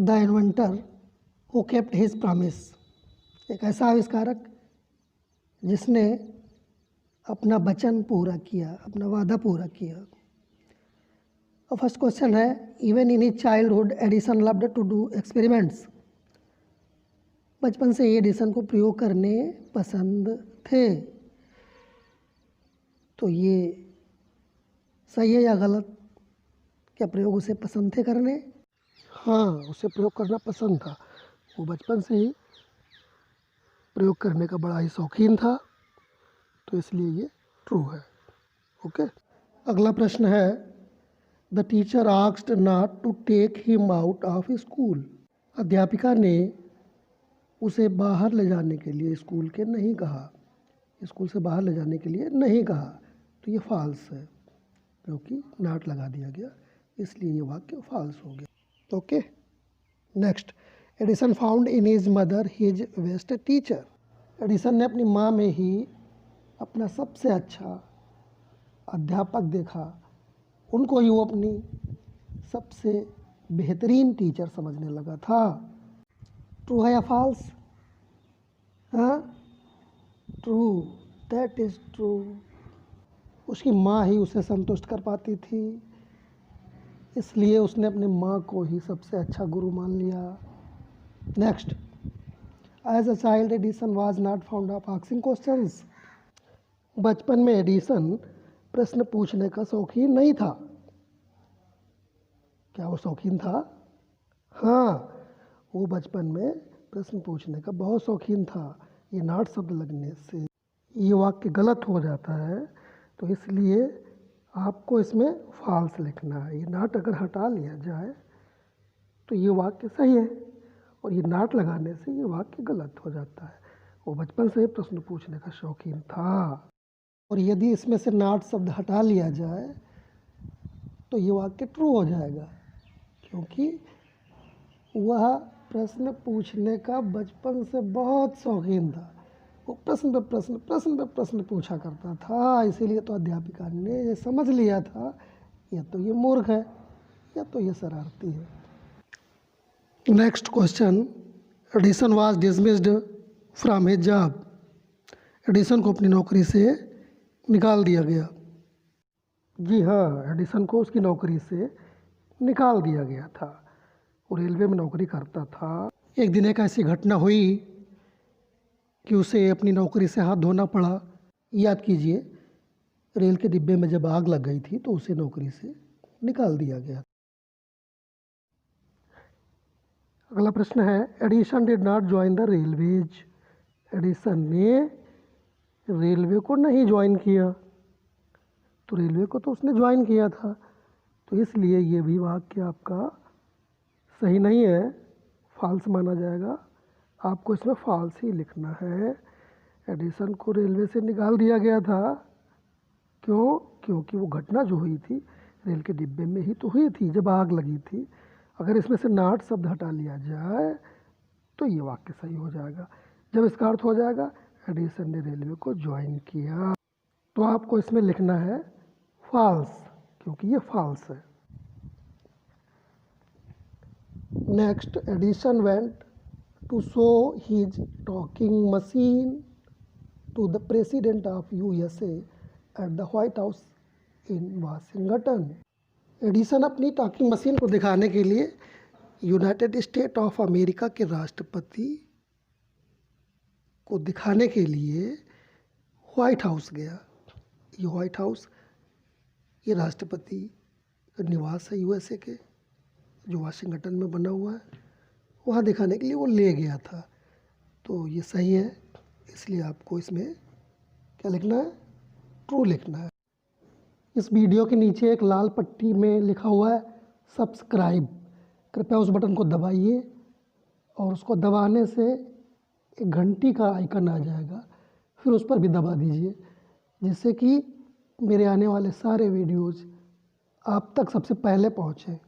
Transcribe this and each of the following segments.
The inventor who kept his promise, एक ऐसा आविष्कारक जिसने अपना वचन पूरा किया, अपना वादा पूरा किया। और फर्स्ट क्वेश्चन है, even in his childhood Edison loved to do experiments. बचपन से ही एडिसन को प्रयोग करने पसंद थे। तो ये सही है या गलत? क्या प्रयोग उसे पसंद थे करने? हाँ, उसे प्रयोग करना पसंद था। वो बचपन से ही प्रयोग करने का बड़ा ही शौकीन था, तो इसलिए ये ट्रू है। ओके, अगला प्रश्न है, the teacher asked not to take him out of school. अध्यापिका ने उसे बाहर ले जाने के लिए स्कूल के नहीं कहा, स्कूल से बाहर ले जाने के लिए नहीं कहा। तो ये फॉल्स है, क्योंकि नॉट लगा दिया गया, इसलिए ये वाक्य फॉल्स हो गया। Okay, next, Edison found in his mother his best teacher. Edison ने अपनी माँ में ही अपना सबसे अच्छा अध्यापक देखा, उनको ही वो अपनी सबसे बेहतरीन टीचर समझने लगा था। ट्रू है या फॉल्स? हाँ, ट्रू, दैट इज़ ट्रू। उसकी माँ ही उसे संतुष्ट कर पाती थी, इसलिए उसने अपने माँ को ही सबसे अच्छा गुरु मान लिया। Next, as a child Edison was not found of asking questions. बचपन में एडिसन प्रश्न पूछने का शौकीन नहीं था। क्या वो शौकीन था? हाँ, वो बचपन में प्रश्न पूछने का बहुत शौकीन था। ये नॉट शब्द लगने से ये वाक्य गलत हो जाता है, तो इसलिए आपको इसमें फॉल्स लिखना है। ये नॉट अगर हटा लिया जाए तो ये वाक्य सही है, और ये नॉट लगाने से ये वाक्य गलत हो जाता है। वो बचपन से ही प्रश्न पूछने का शौकीन था। और यदि इसमें से नॉट शब्द हटा लिया जाए तो ये वाक्य ट्रू हो जाएगा, क्योंकि वह प्रश्न पूछने का बचपन से बहुत शौकीन था। वो प्रश्न पे प्रश्न पूछा करता था, इसीलिए तो अध्यापिका ने ये समझ लिया था, या तो ये मूर्ख है या तो ये शरारती है। Next question, Edison was dismissed from his job. Edison को अपनी नौकरी से निकाल दिया गया। जी हाँ, एडिसन को उसकी नौकरी से निकाल दिया गया था। वो रेलवे में नौकरी करता था। एक दिन एक ऐसी घटना हुई कि उसे अपनी नौकरी से हाथ धोना पड़ा। याद कीजिए, रेल के डिब्बे में जब आग लग गई थी तो उसे नौकरी से निकाल दिया गया। अगला प्रश्न है, Edison did not join the railways. Edison ने रेलवे को नहीं ज्वाइन किया। तो रेलवे को तो उसने ज्वाइन किया था, तो इसलिए ये भी वाक्य आपका सही नहीं है, फॉल्स माना जाएगा। आपको इसमें फॉल्स ही लिखना है। एडिसन को रेलवे से निकाल दिया गया था। क्यों? क्योंकि वो घटना जो हुई थी रेल के डिब्बे में ही तो हुई थी, जब आग लगी थी। अगर इसमें से नॉट शब्द हटा लिया जाए तो ये वाक्य सही हो जाएगा। जब इसका अर्थ हो जाएगा एडिसन ने रेलवे को ज्वाइन किया, तो आपको इसमें लिखना है फॉल्स, क्योंकि ये फॉल्स है। Next, Edison went to show his talking machine to the president of USA at the White House in Washington. Edison अपनी टॉकिंग मशीन को दिखाने के लिए यूनाइटेड स्टेट ऑफ अमेरिका के राष्ट्रपति को दिखाने के लिए व्हाइट हाउस गया। ये व्हाइट हाउस ये राष्ट्रपति का निवास है यूएसए के, जो वाशिंगटन में बना हुआ है। वहाँ दिखाने के लिए वो ले गया था, तो ये सही है। इसलिए आपको इसमें क्या लिखना है? ट्रू लिखना है। इस वीडियो के नीचे एक लाल पट्टी में लिखा हुआ है सब्सक्राइब। कृपया उस बटन को दबाइए, और उसको दबाने से एक घंटी का आइकन आ जाएगा, फिर उस पर भी दबा दीजिए, जिससे कि मेरे आने वाले सारे वीडियोज़ आप तक सबसे पहले पहुँचे।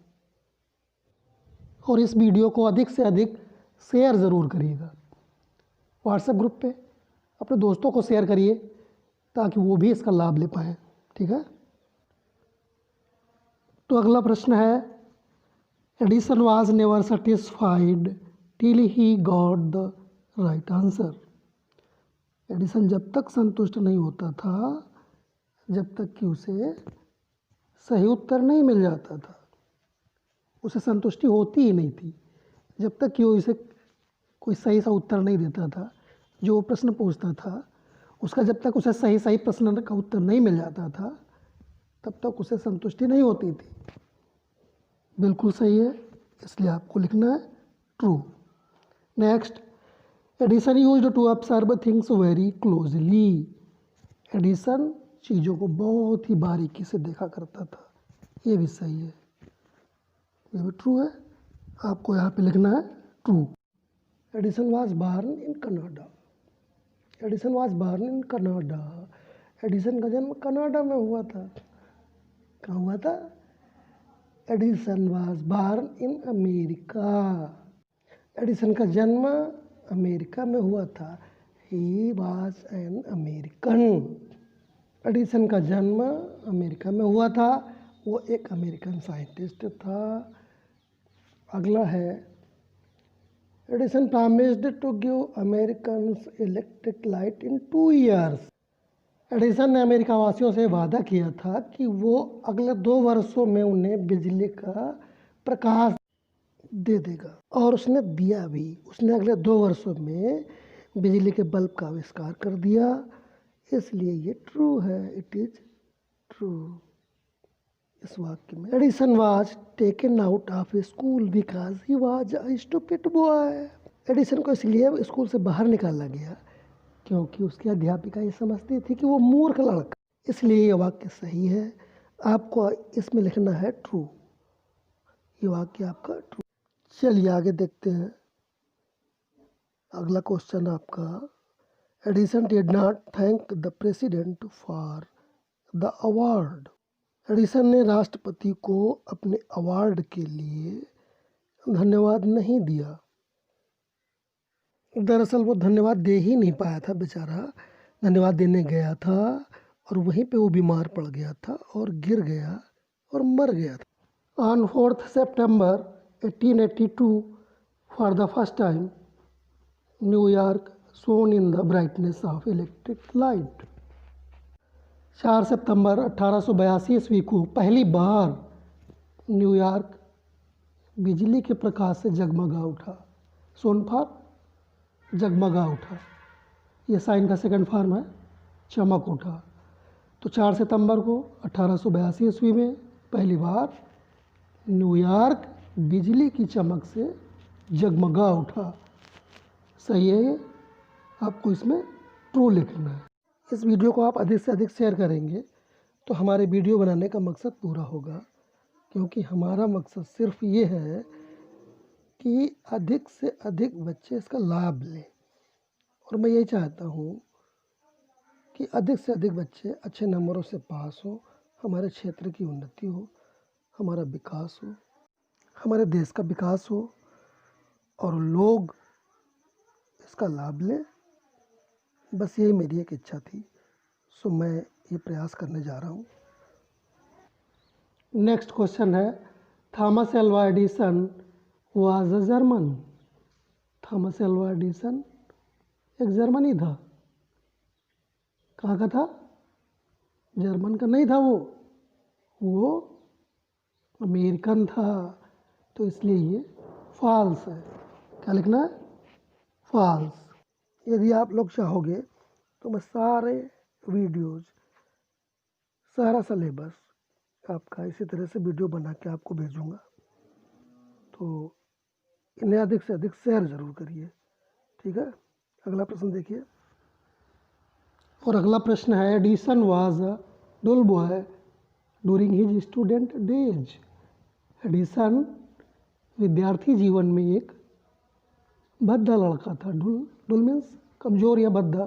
और इस वीडियो को अधिक से अधिक शेयर ज़रूर करिएगा। व्हाट्सएप ग्रुप पे अपने दोस्तों को शेयर करिए, ताकि वो भी इसका लाभ ले पाएँ। ठीक है, तो अगला प्रश्न है, Edison was never satisfied till he got the right answer. Edison जब तक संतुष्ट नहीं होता था जब तक कि उसे सही उत्तर नहीं मिल जाता था। उसे संतुष्टि होती ही नहीं थी जब तक कि वो इसे कोई सही सा उत्तर नहीं देता था। जो वो प्रश्न पूछता था उसका जब तक उसे सही सही प्रश्न का उत्तर नहीं मिल जाता था तब तक उसे संतुष्टि नहीं होती थी। बिल्कुल सही है, इसलिए आपको लिखना है true. Next, Edison used to observe things very closely. Edison चीज़ों को बहुत ही बारीकी से देखा करता था। ये भी सही है, ये भी ट्रू है। आपको यहाँ पे लिखना है true. Edison was born in Canada. Edison was born in Canada. Edison का जन्म कनाडा में हुआ था। कहाँ हुआ था? Edison was born in America. Edison का जन्म अमेरिका में हुआ था। He was an American. Edison का जन्म अमेरिका में हुआ था, वो एक अमेरिकन साइंटिस्ट था। अगला है, Edison promised to give Americans electric light in 2 years। Edison ने अमेरिका वासियों से वादा किया था कि वो अगले 2 वर्षों में उन्हें बिजली का प्रकाश दे देगा, और उसने दिया भी। उसने अगले 2 वर्षों में बिजली के बल्ब का आविष्कार कर दिया, इसलिए ये ट्रू है। It is true. इस वाक्य में Edison was taken out of school because he was a stupid boy. Edison को इसलिए स्कूल से बाहर निकाला गया क्योंकि उसकी अध्यापिका ये समझती थी कि वो मूर्ख लड़का, इसलिए ये वाक्य सही है। आपको इसमें लिखना है ट्रू। ये वाक्य आपका ट्रू। चलिए आगे देखते हैं। अगला क्वेश्चन आपका, Edison did not thank the president for the award. Edison ने राष्ट्रपति को अपने अवार्ड के लिए धन्यवाद नहीं दिया। दरअसल वो धन्यवाद दे ही नहीं पाया था बेचारा। धन्यवाद देने गया था और वहीं पे वो बीमार पड़ गया था और गिर गया और मर गया था। On 4 September 1882 for the first time New York shown in the brightness of electric light. 4 सितंबर 1882 ईस्वी को पहली बार न्यूयॉर्क बिजली के प्रकाश से जगमगा उठा। सोन फॉर जगमगा उठा, ये साइन का सेकंड फॉर्म है, चमक उठा। तो 4 सितंबर को 1882 ईस्वी में पहली बार न्यूयॉर्क बिजली की चमक से जगमगा उठा। सही है ये, आपको इसमें ट्रू लिखना है। इस वीडियो को आप अधिक से अधिक शेयर करेंगे तो हमारे वीडियो बनाने का मकसद पूरा होगा, क्योंकि हमारा मकसद सिर्फ ये है कि अधिक से अधिक बच्चे इसका लाभ लें। और मैं यही चाहता हूँ कि अधिक से अधिक बच्चे अच्छे नंबरों से पास हो, हमारे क्षेत्र की उन्नति हो, हमारा विकास हो, हमारे देश का विकास हो और लोग इसका लाभ लें। बस यही मेरी एक इच्छा थी, सो मैं ये प्रयास करने जा रहा हूँ। नेक्स्ट क्वेश्चन है, Thomas Alva Edison was a German. Thomas Alva Edison एक जर्मनी था। कहाँ का था? जर्मन का नहीं था, वो अमेरिकन था। तो इसलिए ये फॉल्स है। क्या लिखना है? फॉल्स। यदि आप लोग चाहोगे तो मैं सारे वीडियोज़, सारा सिलेबस आपका इसी तरह से वीडियो बना के आपको भेजूँगा, तो इन्हें अधिक से अधिक शेयर ज़रूर करिए, ठीक है। अगला प्रश्न देखिए। और अगला प्रश्न है, Edison was a dull boy during his student days. Edison विद्यार्थी जीवन में एक भद्दा लड़का था। डुल मीन्स कमज़ोर या भद्दा।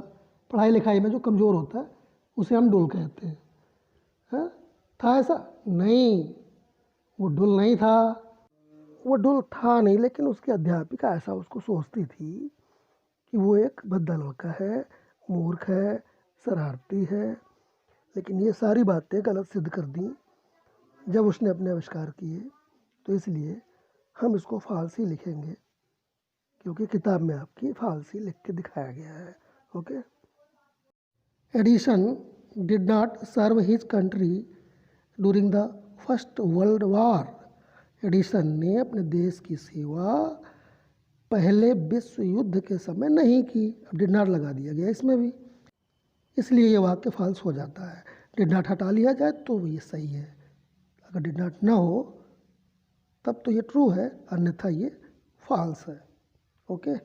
पढ़ाई लिखाई में जो कमज़ोर होता है उसे हम डुल कहते हैं। हाँ, था ऐसा? नहीं, वो डुल नहीं था। वो डुल था नहीं, लेकिन उसकी अध्यापिका ऐसा उसको सोचती थी कि वो एक भद्दा लड़का है, मूर्ख है, शरारती है। लेकिन ये सारी बातें गलत सिद्ध कर दी जब उसने अपने आविष्कार किए। तो इसलिए हम इसको फॉल्स ही लिखेंगे क्योंकि किताब में आपकी फॉल्स ही लिख के दिखाया गया है. Okay. Edison did not serve his country during the first world war. Edison ने अपने देश की सेवा पहले विश्व युद्ध के समय नहीं की. अब डिड नॉट लगा दिया गया इसमें भी, इसलिए ये वाक्य फॉल्स हो जाता है. डिड नॉट हटा लिया जाए तो ये सही है. अगर डिड नॉट ना हो तब तो ये ट्रू है, अन्यथा ये फॉल्स है. ओके.